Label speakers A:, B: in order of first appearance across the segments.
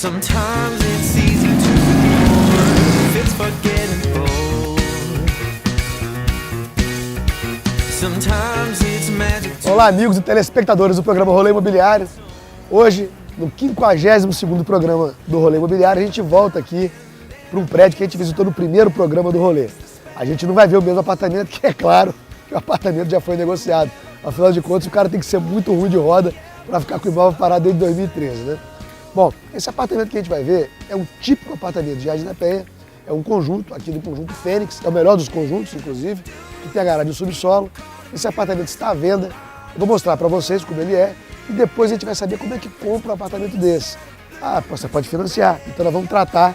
A: Sometimes it's easy to ignore if it's for getting old. Sometimes it's magic to...
B: Olá, amigos e telespectadores do programa Rolê Imobiliário. Hoje, no 52º programa do Rolê Imobiliário, a gente volta aqui para um prédio que a gente visitou no primeiro programa do Rolê. A gente não vai ver o mesmo apartamento, que é claro que o apartamento já foi negociado. Afinal de contas, o cara tem que ser muito ruim de roda para ficar com o imóvel parado desde 2013, né? Bom, esse apartamento que a gente vai ver é um típico apartamento de Jardim da Penha, é um conjunto, aqui do conjunto Fênix, é o melhor dos conjuntos, inclusive, que tem a garagem no subsolo. Esse apartamento está à venda, eu vou mostrar para vocês como ele é e depois a gente vai saber como é que compra um apartamento desse. Ah, você pode financiar, então nós vamos tratar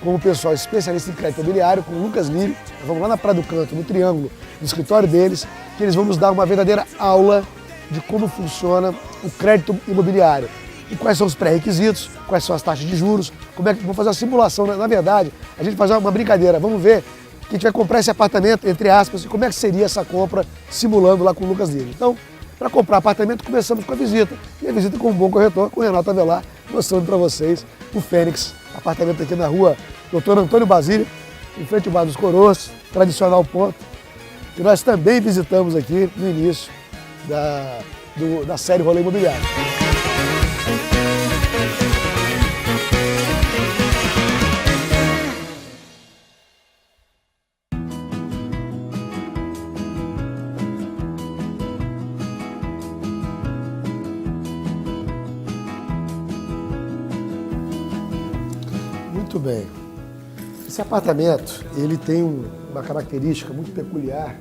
B: com o pessoal especialista em crédito imobiliário, com o Lucas Lírio. Nós vamos lá na Praia do Canto, no Triângulo, no escritório deles, que eles vão nos dar uma verdadeira aula de como funciona o crédito imobiliário. E quais são os pré-requisitos, quais são as taxas de juros, como é que vamos fazer uma simulação. Na verdade, a gente faz uma brincadeira, vamos ver que a gente vai comprar esse apartamento, entre aspas, e como é que seria essa compra simulando lá com o Lucas Lírio. Então, para comprar apartamento, começamos com a visita. E a visita com um bom corretor, com o Renato Avelar, mostrando para vocês o Fênix, apartamento aqui na rua Dr. Antônio Basílio, em frente ao Bar dos Coroas, tradicional ponto, que nós também visitamos aqui no início da série Rolê Imobiliário. Muito bem. Esse apartamento, ele tem uma característica muito peculiar,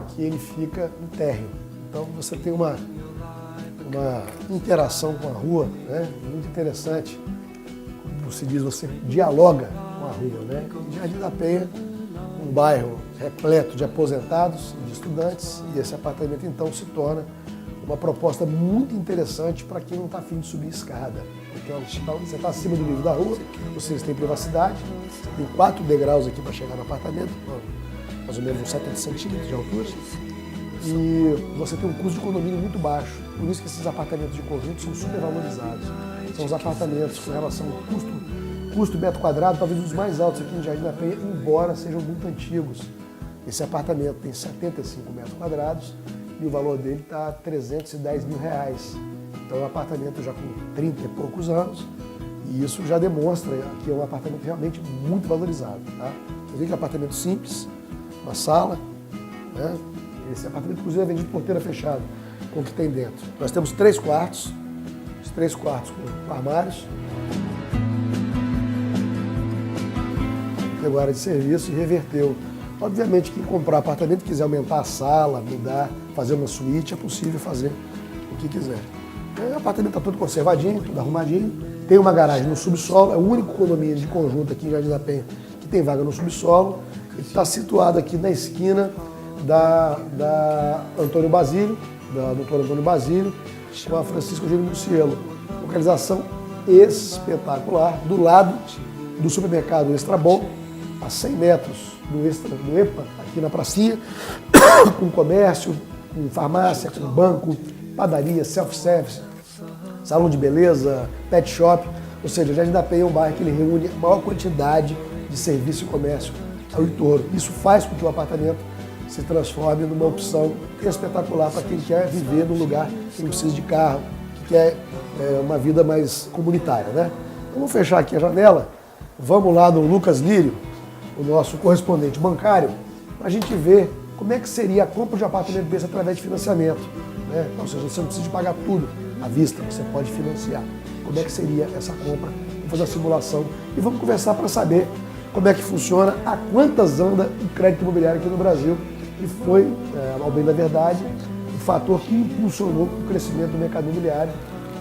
B: que ele fica no térreo. Então você tem uma interação com a rua, né? Muito interessante. Como se diz, você dialoga com a rua, né? Jardim da Penha, um bairro repleto de aposentados e de estudantes, e esse apartamento então se torna uma proposta muito interessante para quem não está afim de subir escada. Porque você está acima do nível da rua, vocês têm privacidade, tem 4 degraus aqui para chegar no apartamento, mais ou menos uns 70 centímetros de altura, e você tem um custo de condomínio muito baixo. Por isso que esses apartamentos de conjunto são supervalorizados. São os apartamentos com relação ao custo metro quadrado, talvez os mais altos aqui no Jardim da Penha, embora sejam muito antigos. Esse apartamento tem 75 metros quadrados e o valor dele está a R$310 mil. Então é um apartamento já com 30 e poucos anos, e isso já demonstra que é um apartamento realmente muito valorizado. Tá? Você vê que é um apartamento simples, uma sala, né? Esse apartamento inclusive é vendido de porteira fechada, com o que tem dentro. Nós temos 3 quartos, os 3 quartos com armários. Pegou a área de serviço e reverteu. Obviamente, quem comprar apartamento, quiser aumentar a sala, mudar, fazer uma suíte, é possível fazer o que quiser. O apartamento está todo conservadinho, tudo arrumadinho. Tem uma garagem no subsolo, é o único condomínio de conjunto aqui em Jardim da Penha que tem vaga no subsolo. Ele está situado aqui na esquina da Antônio Basílio, da Dr. Antônio Basílio, com a Francisco Eugênio Mucielo. Localização espetacular, do lado do supermercado Extra Bom, a 100 metros do EPA, aqui na pracinha, com comércio, com farmácia, com banco, padaria, self-service, salão de beleza, pet shop. Ou seja, o Jardim da Penha é um bairro que ele reúne a maior quantidade de serviço e comércio ao entorno. Isso faz com que o apartamento se transforme numa opção espetacular para quem quer viver num lugar que não precisa de carro, que quer uma vida mais comunitária, né? Vamos fechar aqui a janela, vamos lá no Lucas Lírio, o nosso correspondente bancário, para a gente ver como é que seria a compra de um apartamento desse através de financiamento, né? Ou seja, você não precisa de pagar tudo à vista, você pode financiar. Como é que seria essa compra? Vamos fazer a simulação e vamos conversar para saber como é que funciona, a quantas anda o crédito imobiliário aqui no Brasil, e foi, ao bem da verdade, o fator que impulsionou o crescimento do mercado imobiliário,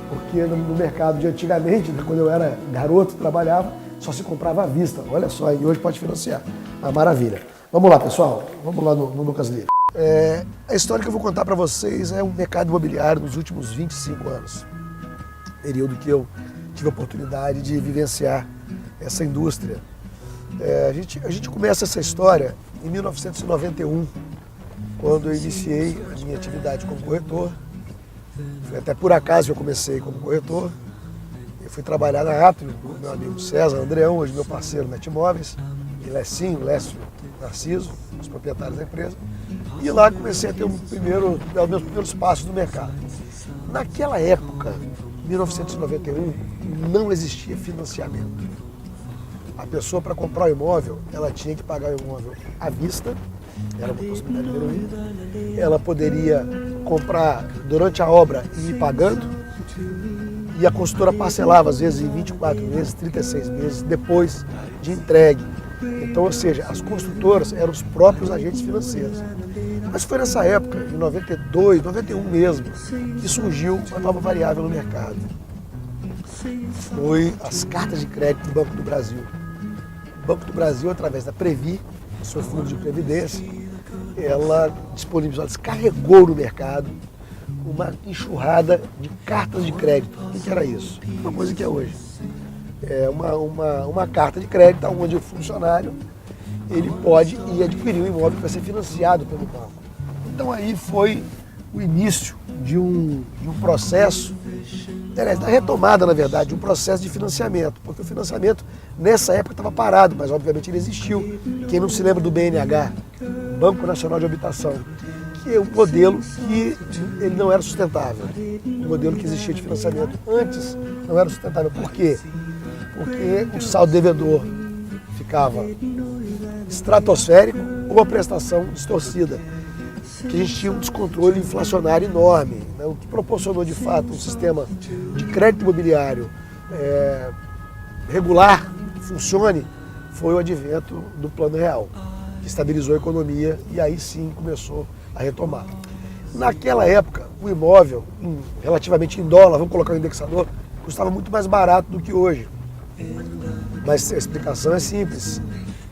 B: porque no mercado de antigamente, quando eu era garoto, trabalhava, só se comprava à vista. Olha só, e hoje pode financiar. Uma maravilha. Vamos lá, pessoal. Vamos lá no Lucas Lírio. A história que eu vou contar para vocês é um mercado imobiliário nos últimos 25 anos. Período que eu tive a oportunidade de vivenciar essa indústria. A gente começa essa história em 1991, quando eu iniciei a minha atividade como corretor. Foi até por acaso que eu comecei como corretor. Eu fui trabalhar na Atrio com o meu amigo César Andreão, hoje meu parceiro Netmóveis, e Lecinho, Lécio Narciso, os proprietários da empresa. E lá comecei a ter meus primeiros passos no mercado. Naquela época, 1991, não existia financiamento. A pessoa, para comprar o imóvel, ela tinha que pagar o imóvel à vista, era uma possibilidade número 1. Ela poderia comprar durante a obra e ir pagando, e a construtora parcelava, às vezes, em 24 meses, 36 meses, depois de entregue. Então, ou seja, as construtoras eram os próprios agentes financeiros. Mas foi nessa época, em 92, 91 mesmo, que surgiu uma nova variável no mercado. Foi as cartas de crédito do Banco do Brasil. O Banco do Brasil, através da Previ, seu fundo de previdência, ela disponibilizou, descarregou no mercado uma enxurrada de cartas de crédito. O que era isso? Uma coisa que é hoje. É uma carta de crédito onde o funcionário ele pode ir adquirir um imóvel que vai ser financiado pelo banco. Então aí foi o início de um processo, da retomada, na verdade, de um processo de financiamento, porque o financiamento nessa época estava parado, mas obviamente ele existiu. Quem não se lembra do BNH, Banco Nacional de Habitação, que é um modelo que ele não era sustentável. O modelo que existia de financiamento antes não era sustentável. Por quê? Porque o saldo devedor ficava estratosférico ou a prestação distorcida. Que a gente tinha um descontrole inflacionário enorme, né? O que proporcionou de fato um sistema de crédito imobiliário regular, que funcione, foi o advento do Plano Real, que estabilizou a economia e aí sim começou a retomar. Naquela época, o imóvel, relativamente em dólar, vamos colocar o indexador, custava muito mais barato do que hoje. Mas a explicação é simples.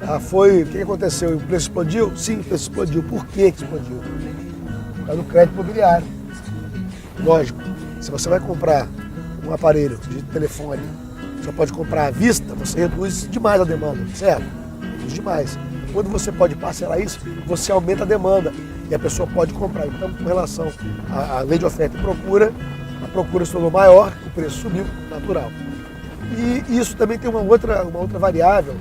B: O que aconteceu? O preço explodiu? Sim, o preço explodiu. Por que explodiu? Por causa do crédito imobiliário. Lógico, se você vai comprar um aparelho de telefone, você pode comprar à vista, você reduz demais a demanda, certo? Reduz demais. Quando você pode parcelar isso, você aumenta a demanda e a pessoa pode comprar. Então, com relação à lei de oferta e procura, a procura se tornou maior, o preço subiu, natural. E isso também tem uma outra variável,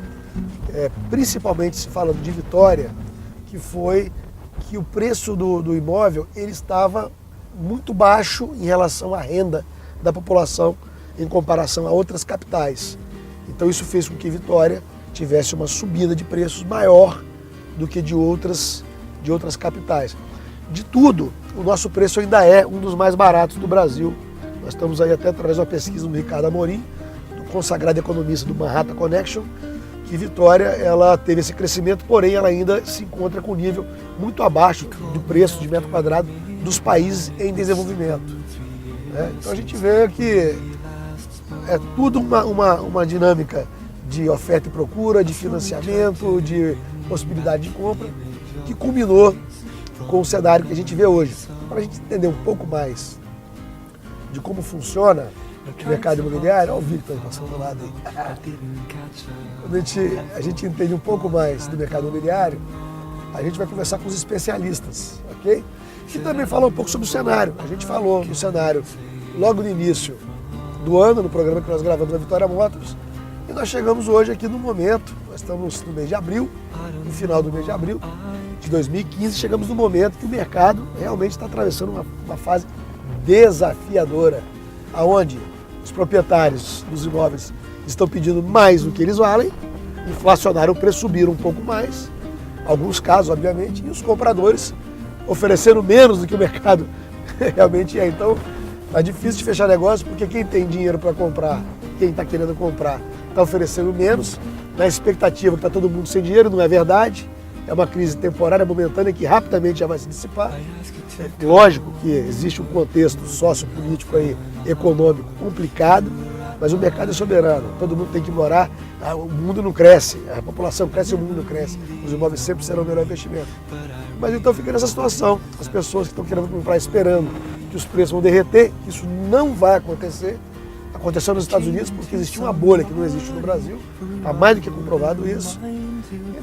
B: principalmente se falando de Vitória, que foi que o preço do imóvel ele estava muito baixo em relação à renda da população em comparação a outras capitais. Então isso fez com que Vitória tivesse uma subida de preços maior do que de outras capitais. De tudo, o nosso preço ainda é um dos mais baratos do Brasil. Nós estamos aí até através de uma pesquisa do Ricardo Amorim, do consagrado economista do Manhattan Connection, que Vitória ela teve esse crescimento, porém ela ainda se encontra com um nível muito abaixo do preço de metro quadrado dos países em desenvolvimento. Então a gente vê que é tudo uma dinâmica de oferta e procura, de financiamento, de possibilidade de compra, que culminou com o cenário que a gente vê hoje. Para a gente entender um pouco mais de como funciona o mercado imobiliário, olha o Victor passando do lado aí. Quando a gente entende um pouco mais do mercado imobiliário, a gente vai conversar com os especialistas, ok? Que também falam um pouco sobre o cenário. A gente falou do cenário logo no início do ano, no programa que nós gravamos na Vitória Motors, e nós chegamos hoje aqui no momento, nós estamos no mês de abril, no final do mês de abril de 2015, chegamos no momento que o mercado realmente está atravessando uma fase desafiadora, aonde os proprietários dos imóveis estão pedindo mais do que eles valem, inflacionaram o preço, subiram um pouco mais, alguns casos, obviamente, e os compradores oferecendo menos do que o mercado realmente é. Então, está difícil de fechar negócio, porque quem tem dinheiro para comprar, quem está querendo comprar, está oferecendo menos, na expectativa que está todo mundo sem dinheiro, não é verdade. É uma crise temporária, momentânea, que rapidamente já vai se dissipar. É lógico que existe um contexto sociopolítico aí, econômico complicado, mas o mercado é soberano, todo mundo tem que morar, o mundo não cresce, a população cresce e o mundo não cresce, os imóveis sempre serão o melhor investimento. Mas então fica nessa situação, as pessoas que estão querendo comprar esperando que os preços vão derreter, isso não vai acontecer. Aconteceu nos Estados Unidos porque existia uma bolha que não existe no Brasil, está mais do que comprovado isso.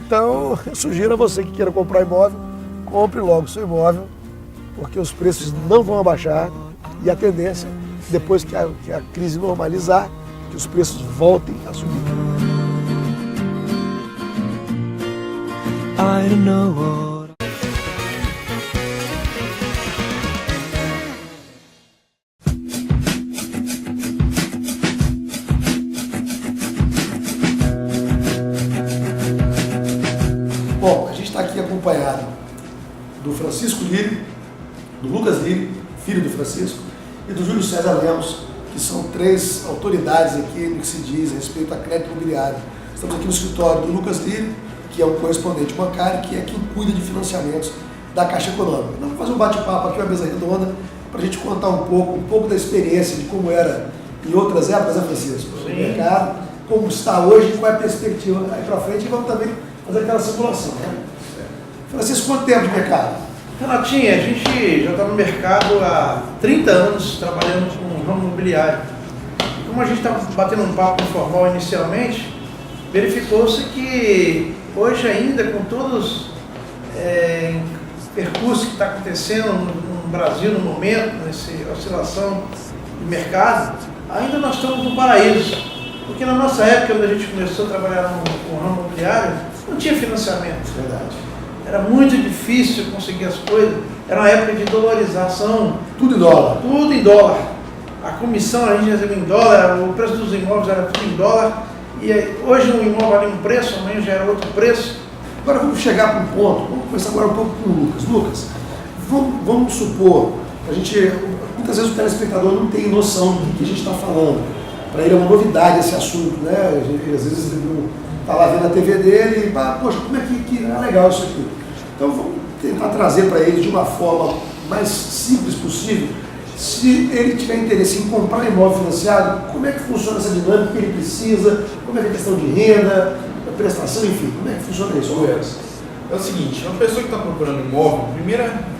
B: Então, eu sugiro a você que queira comprar imóvel, compre logo o seu imóvel, porque os preços não vão abaixar e a tendência, depois que a crise normalizar, que os preços voltem a subir.
A: I don't know what.
B: Bom, a gente está aqui acompanhado do Francisco Lírio, do Lucas Lírio, filho do Francisco, e do Júlio César Lemos, que são três autoridades aqui no que se diz a respeito a crédito imobiliário. Estamos aqui no escritório do Lucas Lírio, que é um correspondente bancário, que é quem cuida de financiamentos da Caixa Econômica. Então, vamos fazer um bate-papo aqui, uma mesa redonda, para a gente contar um pouco da experiência de como era em outras épocas, né, Francisco? O mercado, como está hoje, qual é a perspectiva aí para frente, e vamos também fazer aquela simulação, né? Francisco, quanto tempo de mercado?
C: Renatinho, a gente já está no mercado há 30 anos trabalhando com o ramo imobiliário. Como a gente está batendo um papo informal inicialmente, verificou-se que hoje ainda, com todos os percursos que está acontecendo no Brasil no momento, nessa oscilação de mercado, ainda nós estamos no paraíso. Porque na nossa época, quando a gente começou a trabalhar com o ramo imobiliário, não tinha financiamento.
B: Verdade.
C: Era muito difícil conseguir as coisas. Era uma época de dolarização.
B: Tudo em dólar.
C: Tudo em dólar. A comissão a gente recebia em dólar, o preço dos imóveis era tudo em dólar. E hoje um imóvel ali um preço, amanhã já era outro preço.
B: Agora vamos chegar para um ponto, vamos começar agora um pouco com o Lucas. Lucas, vamos supor, muitas vezes o telespectador não tem noção do que a gente está falando. Para ele é uma novidade esse assunto, né? Às vezes ele não está lá vendo a TV dele e fala, poxa, como é que é legal isso aqui? Então vamos tentar trazer para ele de uma forma mais simples possível. Se ele tiver interesse em comprar imóvel financiado, como é que funciona essa dinâmica que ele precisa, como é que é a questão de renda, a prestação, enfim, como é que funciona isso? Lucas?
D: É o seguinte, uma pessoa que está procurando imóvel,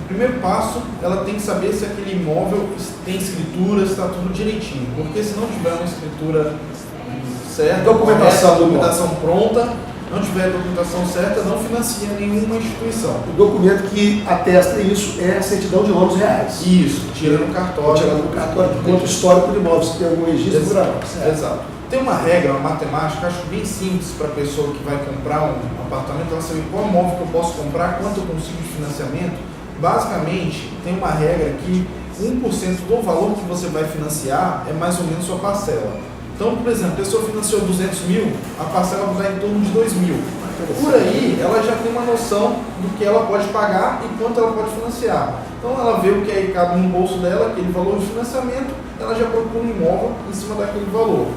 D: primeiro passo, ela tem que saber se aquele imóvel tem escritura, se está tudo direitinho. Porque se não tiver uma escritura certa, documentação pronta, não tiver a documentação certa, não financia nenhuma instituição.
B: O documento que atesta isso é a certidão de ônus reais.
D: Isso, tirando o cartório.
B: Tirando o cartório que conta o histórico de imóveis, se tem algum registro por aí.
D: Exato. Tem uma regra, uma matemática, acho bem simples para a pessoa que vai comprar um apartamento, ela saber qual imóvel que eu posso comprar, quanto eu consigo de financiamento. Basicamente, tem uma regra que 1% do valor que você vai financiar é mais ou menos sua parcela. Então, por exemplo, a pessoa financiou 200 mil, a parcela vai estar em torno de 2 mil. Por aí, ela já tem uma noção do que ela pode pagar e quanto ela pode financiar. Então, ela vê o que aí cabe no bolso dela, aquele valor de financiamento, ela já procura um imóvel em cima daquele valor.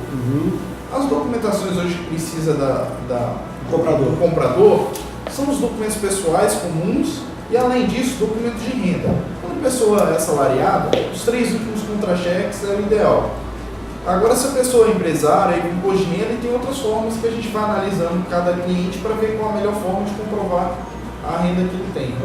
D: As documentações hoje que precisa do comprador são os documentos pessoais comuns e, além disso, documentos de renda. Quando a pessoa é assalariada, os 3 últimos contra-cheques é o ideal. Agora, se a pessoa é empresária e com imposto de renda, tem outras formas que a gente vai analisando cada cliente para ver qual a melhor forma de comprovar a renda que ele tem.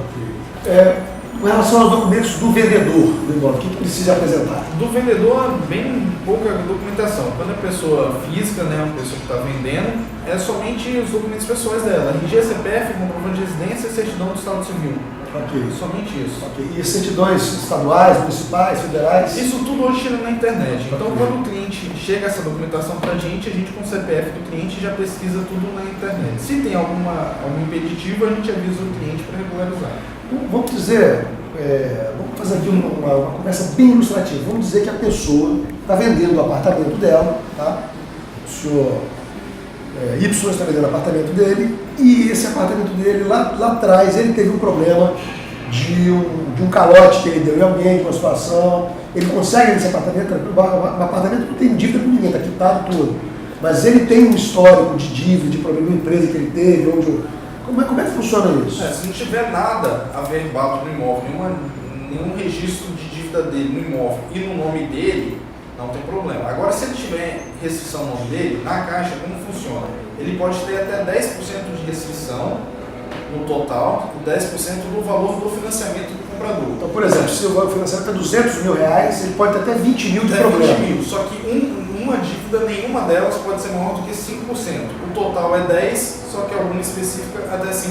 B: Com relação aos documentos do vendedor do imóvel, o que precisa apresentar?
D: Do vendedor, bem pouca documentação. Quando é pessoa física, né, uma pessoa que está vendendo, é somente os documentos pessoais dela. RG, CPF, comprovante de residência e certidão do Estado Civil.
B: Ok.
D: Somente isso.
B: Ok. E certidões estaduais, municipais, federais?
D: Isso tudo hoje chega na internet. Então, quando o cliente chega essa documentação para a gente com o CPF do cliente já pesquisa tudo na internet. Se tem algum impeditivo, a gente avisa o cliente para regularizar.
B: Vamos dizer, vamos fazer aqui uma conversa bem ilustrativa. Vamos dizer que a pessoa está vendendo o apartamento dela, tá? O senhor Y está vendendo o apartamento dele e esse apartamento dele, lá atrás, ele teve um problema de um calote que ele deu em alguém, de uma situação. Ele consegue esse apartamento, o apartamento não tem dívida com ninguém, está quitado tudo. Mas ele tem um histórico de dívida, de problema de empresa que ele teve, como é que funciona isso?
D: Se não tiver nada averbado no imóvel, nenhum registro de dívida dele no imóvel e no nome dele, não tem problema. Agora, se ele tiver restrição no nome dele, na Caixa, como funciona? Ele pode ter até 10% de restrição no total, 10% do valor do financiamento do comprador.
B: Então, por exemplo, se o financiamento é 200 mil reais, ele pode ter até 20 mil de problema.
D: 20 mil, só que uma dívida, nenhuma delas pode ser maior do que 5%. O total é 10%, só que alguma específica até 5%.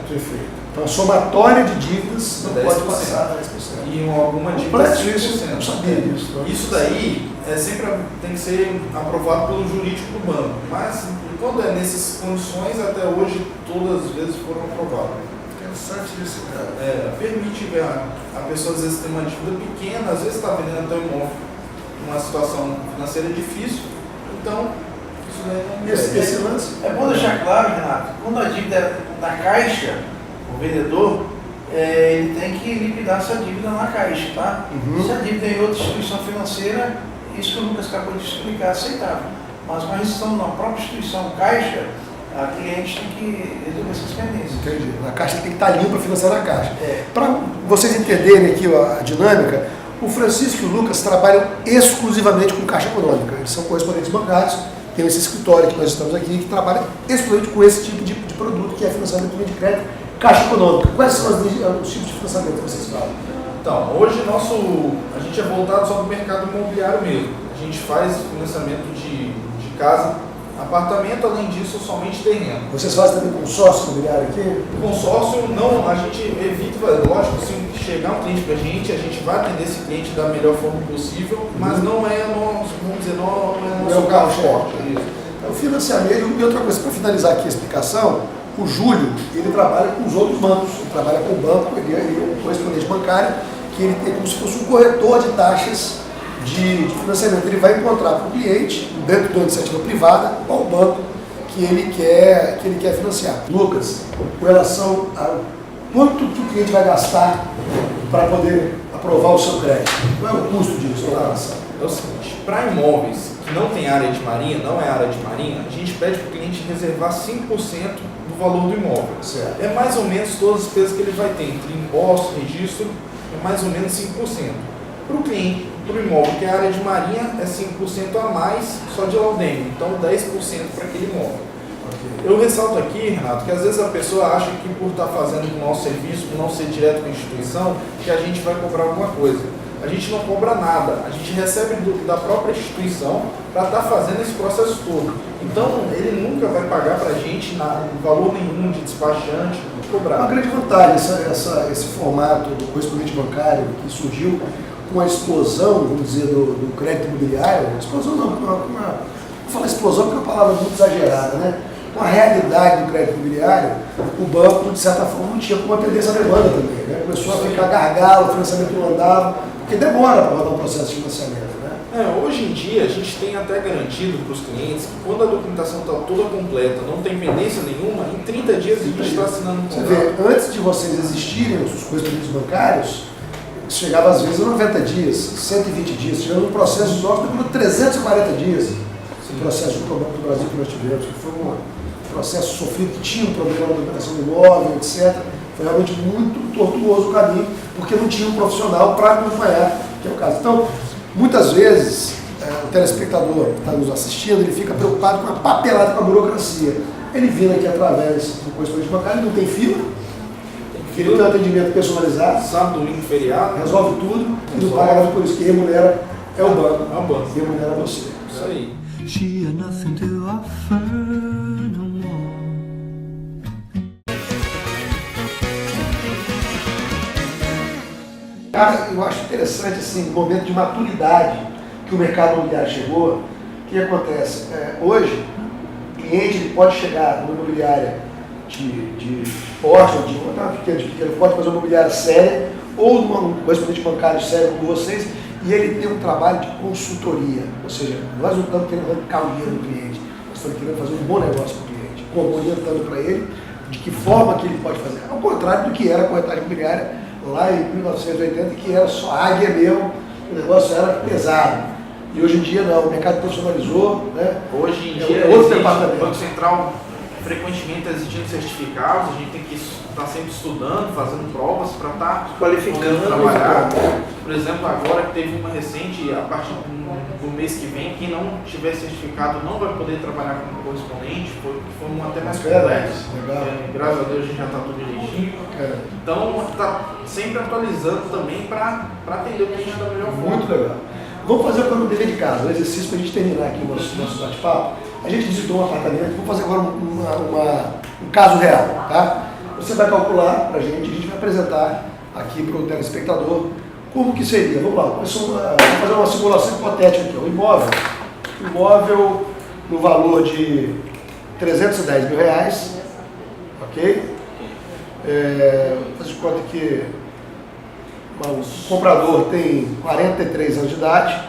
B: Perfeito. Então, a somatória de dívidas não
D: 10%.
B: pode passar 10%.
D: E alguma dívida 5%.
B: Eu sabia disso.
D: Isso daí sempre tem que ser aprovado pelo jurídico do banco. Mas quando é nessas condições, até hoje todas as vezes foram aprovadas.
B: Interessante isso, cara.
D: Permite a pessoa às vezes ter uma dívida pequena, às vezes está vendendo até um imóvel numa situação financeira difícil, então isso daí
B: Esse lance.
C: É bom deixar claro, Renato, quando a dívida é na caixa, o vendedor, ele tem que liquidar essa dívida na caixa, tá?
B: Uhum.
C: Se a dívida é em outra instituição financeira, isso que o Lucas acabou de explicar, é aceitável. Mas com a restrição na própria instituição caixa, a cliente tem que resolver essas pendências.
B: Entendi. A caixa tem que estar limpa para financiar na caixa.
C: É.
B: Para vocês entenderem aqui a dinâmica, o Francisco e o Lucas trabalham exclusivamente com caixa econômica. Eles são correspondentes bancários, tem esse escritório que nós estamos aqui, que trabalha exclusivamente com esse tipo de produto, que é financiamento de crédito, caixa econômica. Quais são os tipos de financiamento que vocês falam?
D: Então, hoje a gente é voltado só para o mercado imobiliário mesmo. A gente faz financiamento de casa, apartamento, além disso, somente terreno.
B: Vocês fazem também consórcio imobiliário aqui?
D: Consórcio, não, a gente evita, lógico, se chegar um cliente para a gente vai atender esse cliente da melhor forma possível, mas não é nosso, vamos dizer, não é nosso carro forte.
B: O financiamento, e outra coisa, para finalizar aqui a explicação, o Júlio, ele trabalha com os outros bancos, ele trabalha com o banco, ele é um correspondente bancário, que ele tem como se fosse um corretor de taxas de financiamento. Ele vai encontrar para o cliente, dentro de uma iniciativa privada, qual banco que ele quer financiar. Lucas, com relação a quanto que o cliente vai gastar para poder aprovar o seu crédito, qual é o custo disso na relação?
D: É o seguinte, para imóveis que não tem área de marinha, não é área de marinha, a gente pede para o cliente reservar 5% do valor do imóvel.
B: Certo.
D: É mais ou menos todas as despesas que ele vai ter, entre imposto, registro, é mais ou menos 5%. Para o cliente, para o imóvel que é área de marinha, é 5% a mais só de laudêmio, então 10% para aquele imóvel. Eu ressalto aqui, Renato, que às vezes a pessoa acha que por estar fazendo o nosso serviço, por não ser direto com a instituição, que a gente vai cobrar alguma coisa. A gente não cobra nada, a gente recebe da própria instituição para estar fazendo esse processo todo. Então, ele nunca vai pagar para a gente valor nenhum de despachante, cobrar.
B: Uma grande vantagem, esse formato do correspondente bancário que surgiu com a explosão, vamos dizer, do crédito imobiliário. Explosão não, vou falar explosão porque é uma palavra muito exagerada, né? Com a realidade do crédito imobiliário, o banco, de certa forma, não tinha como atender essa demanda também, né? Começou a ficar gargalo, o financiamento não andava, porque demora para rodar um processo de financiamento, né?
D: Hoje em dia, a gente tem até garantido para os clientes que quando a documentação está toda completa, não tem pendência nenhuma, em 30 dias a gente está assinando um
B: Você
D: contrato.
B: vê, antes de vocês existirem, os correspondentes bancários, chegava às vezes a 90 dias, 120 dias, chegando um processo nosso, demorou 340 dias. Esse processo do Banco do Brasil que nós tivemos, que foi um processo sofrido, que tinha um problema na documentação do imóvel, etc. Foi realmente muito tortuoso o caminho, porque não tinha um profissional para acompanhar, que é o caso. Então, muitas vezes, o telespectador que está nos assistindo, ele fica preocupado com a papelada, com a burocracia. Ele vindo aqui através do correspondente bancário, ele não tem fila, ele tem um atendimento personalizado,
D: Sábado, domingo, feriado,
B: resolve tudo e não paga nada por isso. Quem remunera é o banco.
D: é o banco.
B: Quem remunera é você.
D: Isso aí.
A: She had nothing to offer no more.
B: Cara, eu acho interessante assim, o momento de maturidade que o mercado imobiliário chegou. O que acontece? Hoje, o cliente ele pode chegar numa imobiliária de porte, ou de pequeno porte, mas uma imobiliária séria, ou num correspondente bancário sério como vocês, e ele tem um trabalho de consultoria. Ou seja, nós não estamos querendo arrancar o dinheiro do cliente, nós estamos querendo fazer um bom negócio para o cliente, como orientando para ele de que forma que ele pode fazer. Ao contrário do que era a corretagem imobiliária lá em 1980, que era só águia mesmo, o negócio era pesado. E hoje em dia não, o mercado profissionalizou, né?
D: Hoje em
B: É
D: dia,
B: outro
D: existe,
B: departamento.
D: o Banco Central frequentemente está exigindo certificados, a gente tem que estar sempre estudando, fazendo provas para estar
C: Qualificando,
D: trabalhar. Por exemplo, agora que teve uma recente, a partir do mês que vem, quem não tiver certificado não vai poder trabalhar como correspondente, foi um até mais complexo.
B: Legal.
D: Graças a Deus a gente já está tudo direitinho. Então, está sempre atualizando também para atender o cliente da melhor forma.
B: Muito legal. Vamos fazer o dever de casa, um exercício para a gente terminar aqui o nosso bate-papo. A gente visitou um apartamento, vamos fazer agora um caso real, tá? Você vai calcular para a gente vai apresentar aqui para o telespectador Como que seria? Vamos lá, vamos fazer uma simulação hipotética aqui. O imóvel no valor de R$310 mil, ok? Faz de conta que o comprador tem 43 anos de idade,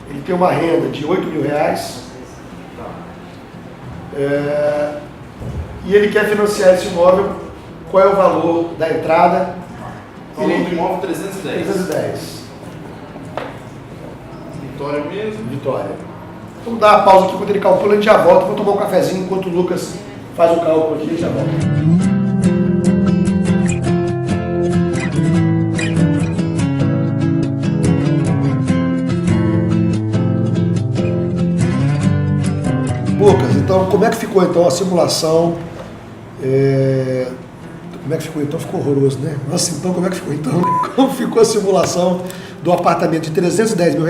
B: ele tem uma renda de R$8 mil, e ele quer financiar esse imóvel. Qual é o valor da entrada?
D: O valor do imóvel 310.
B: 310.
D: Vitória mesmo?
B: Vitória. Vamos dar uma pausa aqui enquanto ele calcula, a gente já volta. Vou tomar um cafezinho enquanto o Lucas faz o cálculo aqui e já volta. Lucas, então como é que ficou então a simulação? Como é que ficou então? Ficou horroroso, né? Nossa, então como é que ficou então? Como ficou a simulação do apartamento de R$310 mil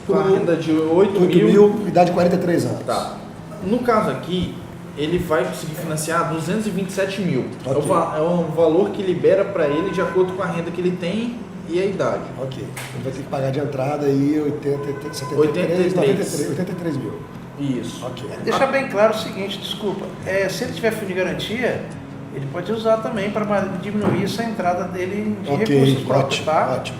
D: com a renda de 8
B: mil, idade de 43 anos?
D: Tá. No caso aqui, ele vai conseguir financiar 227 mil.
B: Okay.
D: É o valor que libera para ele de acordo com a renda que ele tem e a idade.
B: Ok. Ele vai ter que pagar de entrada aí 83 mil.
D: Isso.
B: Ok.
C: Deixar bem claro o seguinte, desculpa, se ele tiver fundo de garantia, ele pode usar também para diminuir essa entrada dele de recursos próprios, tá?
B: Ótimo.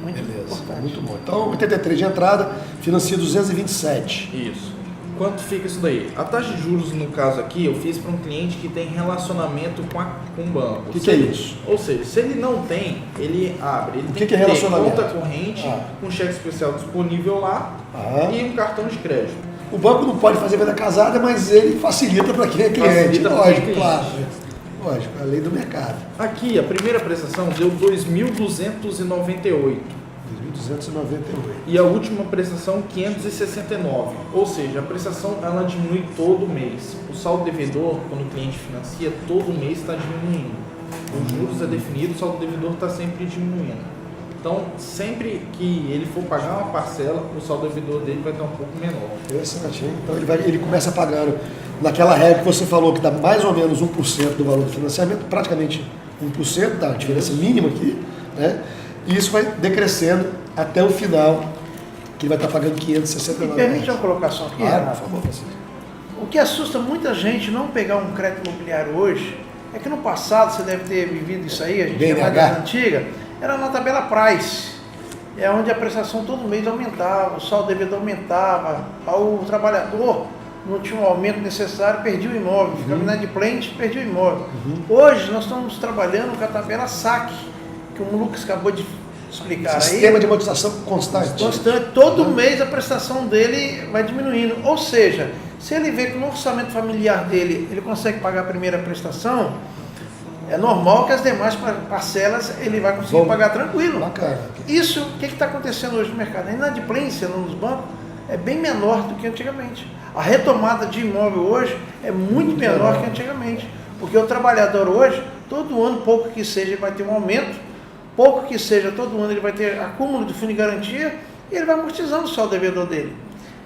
C: Muito
B: Beleza,
C: importante.
B: muito bom. Então, 83 de entrada, financia 227.
D: Isso. Quanto fica isso daí? A taxa de juros, no caso aqui, eu fiz para um cliente que tem relacionamento com o banco.
B: O que é isso?
D: Ou seja, se ele não tem, ele abre. Ele
B: O
D: tem
B: que é relacionamento?
D: ter conta corrente, com cheque especial disponível lá e um cartão de crédito.
B: O banco não pode fazer venda casada, mas ele facilita para quem é cliente.
D: Facilita pra
B: Lógico,
D: quem é
B: claro.
D: cliente.
B: Lógico, é a lei do mercado.
D: Aqui, a primeira prestação deu 2.298.
B: 2.298.
D: E a última prestação 569, ou seja, a prestação ela diminui todo mês. O saldo devedor, quando o cliente financia, todo mês está diminuindo. Os juros é definido, o saldo devedor está sempre diminuindo. Então, sempre que ele for pagar uma parcela, o saldo devedor dele vai estar um pouco menor.
B: Interessante, hein? Então ele começa pagando naquela regra que você falou, que dá mais ou menos 1% do valor do financiamento, praticamente 1%, dá uma diferença mínima aqui, né? E isso vai decrescendo até o final, que ele vai estar pagando 569
C: Me permite uma colocação aqui,
B: Claro, por
C: Renato?
B: favor, Francisco.
C: O que assusta muita gente não pegar um crédito imobiliário hoje é que no passado, você deve ter vivido isso aí, a gente é mais das antigas, era na tabela Price, onde a prestação todo mês aumentava, o saldo devedor aumentava, o trabalhador não tinha um aumento necessário, perdia o imóvel, ficava inadimplente, perdia o imóvel. Hoje nós estamos trabalhando com a tabela SAC, que o Lucas acabou de explicar
B: Sistema
C: aí.
B: de amortização constante.
C: Todo mês a prestação dele vai diminuindo. Ou seja, se ele vê que no orçamento familiar dele ele consegue pagar a primeira prestação, é normal que as demais parcelas ele vai conseguir pagar tranquilo.
B: Bacana.
C: Isso, o que está acontecendo hoje no mercado? A inadimplência nos bancos é bem menor do que antigamente. A retomada de imóvel hoje é muito menor que antigamente. Porque o trabalhador hoje, todo ano, pouco que seja, ele vai ter um aumento, pouco que seja, todo ano ele vai ter acúmulo de fundo de garantia e ele vai amortizando só o devedor dele.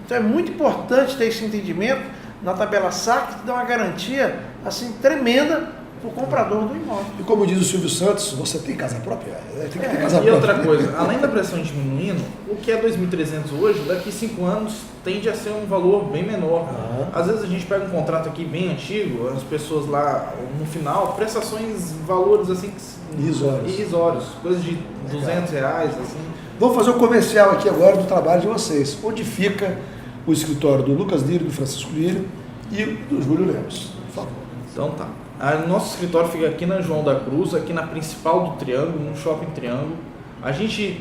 C: Então é muito importante ter esse entendimento na tabela SAC, que dá uma garantia assim tremenda para o comprador do imóvel.
B: E como diz o Silvio Santos, você tem casa própria? Tem que ter casa
D: E
B: própria.
D: outra coisa, além da pressão diminuindo, o que é 2.300 hoje, daqui 5 anos tende a ser um valor bem menor. Às vezes a gente pega um contrato aqui bem antigo, as pessoas lá no final, prestações, valores assim irrisórios, coisas de R$200, assim.
B: Vamos fazer um comercial aqui agora do trabalho de vocês. Onde fica o escritório do Lucas Lírio, do Francisco Lírio e do Júlio Lemos? Por favor.
D: Então tá. Nosso escritório fica aqui na João da Cruz, aqui na principal do Triângulo, no Shopping Triângulo. A gente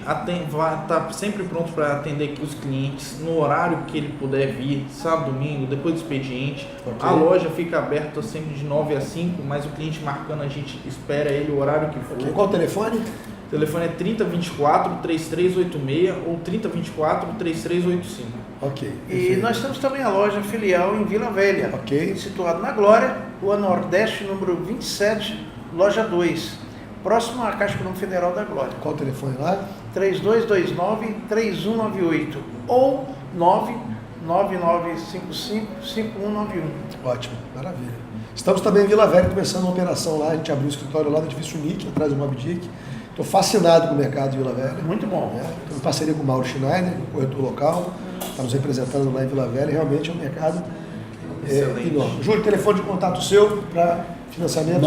D: vai estar sempre pronto para atender os clientes no horário que ele puder vir, sábado, domingo, depois do expediente.
B: Okay.
D: A loja fica aberta sempre de 9 às 5, mas o cliente marcando, a gente espera ele o horário que for.
B: Okay. Qual o telefone?
D: O telefone é 3024-3386 ou 3024-3385.
B: Ok.
C: E nós temos também a loja filial em Vila Velha, situada na Glória, Rua Nordeste, número 27, loja 2, próximo à Caixa Econômica Federal da Glória.
B: Qual o telefone lá?
C: 3229-3198 ou 99955-5191.
B: Ótimo, maravilha. Estamos também em Vila Velha, começando uma operação lá, a gente abriu o escritório lá no edifício Nick, atrás do Mob Dick. Estou fascinado com o mercado de Vila Velha.
C: Muito bom.
B: Estou em parceria com o Mauro Schneider, corretor local, está nos representando lá em Vila Velha. Realmente é um mercado enorme. Júlio, telefone de contato seu para financiamentos?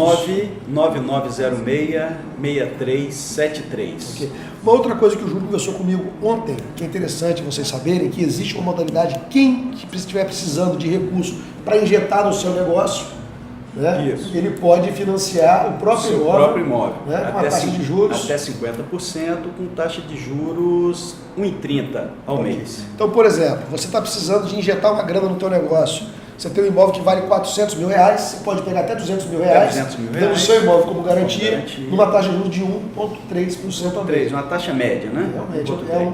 E: 99906-6373.
B: Okay. Uma outra coisa que o Júlio conversou comigo ontem, que é interessante vocês saberem, que existe uma modalidade, quem estiver precisando de recurso para injetar no seu negócio, né,
E: Isso.
B: ele pode financiar o próprio
E: Seu
B: imóvel,
E: próprio imóvel.
B: né, com uma taxa de juros.
E: Até 50%, com taxa de juros 1,30 ao mês.
B: Então, por exemplo, você está precisando de injetar uma grana no teu negócio. Você tem um imóvel que vale R$400 mil, você pode pegar até R$200 mil, dando o seu imóvel como garantia, numa taxa de juros de 1,3% ao mês.
E: Uma taxa média, né?
B: Realmente,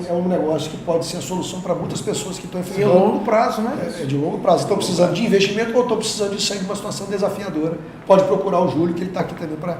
B: é um negócio que pode ser a solução para muitas pessoas que estão
C: E a
B: enfrentando.
C: longo prazo, né?
B: É de longo prazo. Estão precisando de investimento ou estão precisando de sair de uma situação desafiadora. Pode procurar o Júlio, que ele está aqui também para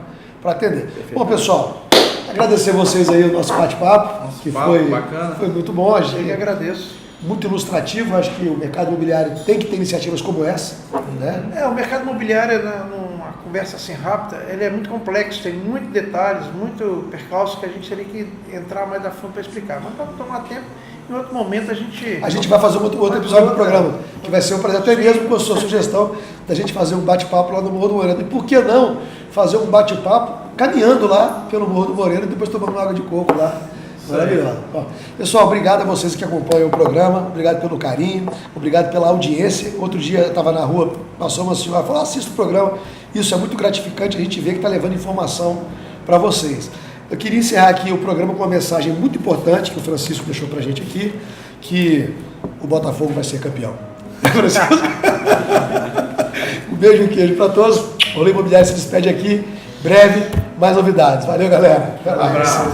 B: atender. Bom, pessoal, agradecer vocês aí o nosso bate-papo, que foi
D: bacana.
B: foi muito bom. A
C: Eu que
B: gente,
C: agradeço.
B: muito ilustrativo. Acho que o mercado imobiliário tem que ter iniciativas como essa, né?
C: O mercado imobiliário, numa conversa assim rápida, ele é muito complexo, tem muitos detalhes, muito percalço que a gente teria que entrar mais a fundo para explicar. Mas para tomar tempo, em outro momento a gente
B: vai fazer um outro episódio do programa, que vai ser um prazer, até mesmo com a sua sugestão da gente fazer um bate-papo lá no Morro do Moreno. E por que não fazer um bate-papo caminhando lá pelo Morro do Moreno e depois tomando uma água de coco lá? Maravilhoso. Bom, pessoal, obrigado a vocês que acompanham o programa, obrigado pelo carinho, obrigado pela audiência. Outro dia eu estava na rua, passou uma senhora e falou: assista o programa. Isso é muito gratificante, a gente vê que está levando informação para vocês. Eu queria encerrar aqui o programa com uma mensagem muito importante que o Francisco deixou para a gente aqui, que o Botafogo vai ser campeão. Um beijo e um queijo para todos. O Rolê Imobiliário se despede aqui. Breve, mais novidades. Valeu, galera. Até mais.
C: abraço.